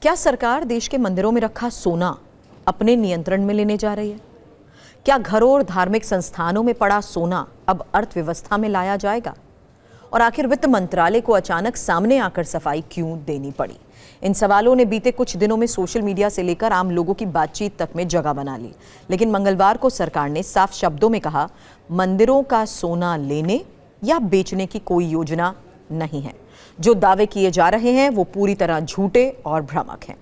क्या सरकार देश के मंदिरों में रखा सोना अपने नियंत्रण में लेने जा रही है? क्या घरों और धार्मिक संस्थानों में पड़ा सोना अब अर्थव्यवस्था में लाया जाएगा? और आखिर वित्त मंत्रालय को अचानक सामने आकर सफाई क्यों देनी पड़ी? इन सवालों ने बीते कुछ दिनों में सोशल मीडिया से लेकर आम लोगों की बातचीत तक में जगह बना ली। लेकिन मंगलवार को सरकार ने साफ शब्दों में कहा, मंदिरों का सोना लेने या बेचने की कोई योजना नहीं है। जो दावे किए जा रहे हैं वो पूरी तरह झूठे और भ्रामक हैं।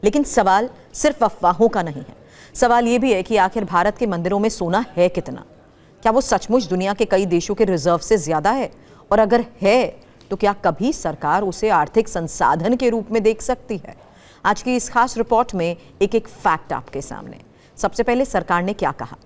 लेकिन सवाल सिर्फ अफवाहों का नहीं है। सवाल ये भी है कि आखिर भारत के मंदिरों में सोना है कितना? क्या वो सचमुच दुनिया के कई देशों के रिजर्व से ज्यादा है? और अगर है तो क्या कभी सरकार उसे आर्थिक संसाधन के रूप में देख सकती है? आज की इस खास रिपोर्ट में एक एक फैक्ट आपके सामने। सबसे पहले सरकार ने क्या कहा?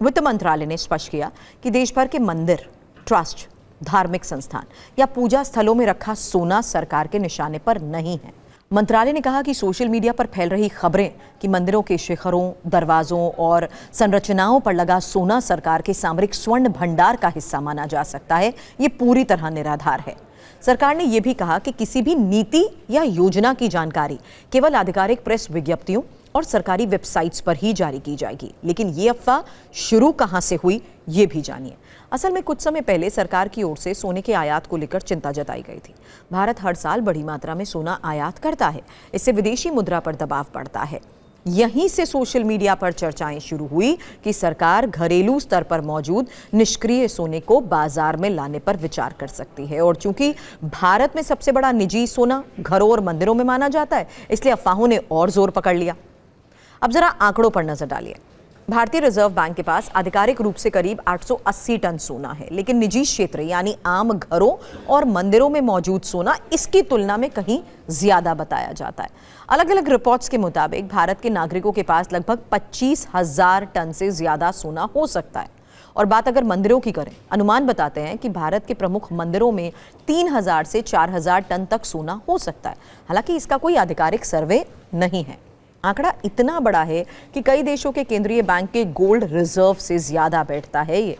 वित्त मंत्रालय ने स्पष्ट किया कि देश भर के मंदिर, ट्रस्ट, धार्मिक संस्थान या पूजा स्थलों में रखा सोना सरकार के निशाने पर नहीं है। मंत्रालय ने कहा कि सोशल मीडिया पर फैल रही खबरें कि मंदिरों के शिखरों, दरवाजों और संरचनाओं पर लगा सोना सरकार के सामरिक स्वर्ण भंडार का हिस्सा माना जा सकता है, ये पूरी तरह निराधार है। सरकार ने यह भी कहा कि किसी भी नीति या योजना की जानकारी केवल आधिकारिक प्रेस विज्ञप्तियों और सरकारी वेबसाइट्स पर ही जारी की जाएगी। लेकिन ये अफवाह शुरू कहां से हुई, ये भी जानिए। असल में कुछ समय पहले सरकार की ओर से सोने के आयात को लेकर चिंता जताई गई थी। भारत हर साल बड़ी मात्रा में सोना आयात करता है, इससे विदेशी मुद्रा पर दबाव पड़ता है। यहीं से सोशल मीडिया पर चर्चाएं शुरू हुई कि सरकार घरेलू स्तर पर मौजूद निष्क्रिय सोने को बाजार में लाने पर विचार कर सकती है। और चूंकि भारत में सबसे बड़ा निजी सोना घरों और मंदिरों में माना जाता है, इसलिए अफवाहों ने और जोर पकड़ लिया। अब जरा आंकड़ों पर नजर डालिए। भारतीय रिजर्व बैंक के पास आधिकारिक रूप से करीब 880 टन सोना है, लेकिन निजी क्षेत्र यानी आम घरों और मंदिरों में मौजूद सोना इसकी तुलना में कहीं ज्यादा बताया जाता है। अलग अलग रिपोर्ट्स के मुताबिक भारत के नागरिकों के पास लगभग 25,000 टन से ज्यादा सोना हो सकता है। और बात अगर मंदिरों की करें, अनुमान बताते हैं कि भारत के प्रमुख मंदिरों में 3,000 से 4,000 टन तक सोना हो सकता है। हालांकि इसका कोई आधिकारिक सर्वे नहीं है। आंकड़ा इतना बड़ा है कि कई देशों के केंद्रीय बैंक के गोल्ड रिजर्व से ज्यादा बैठता है ये।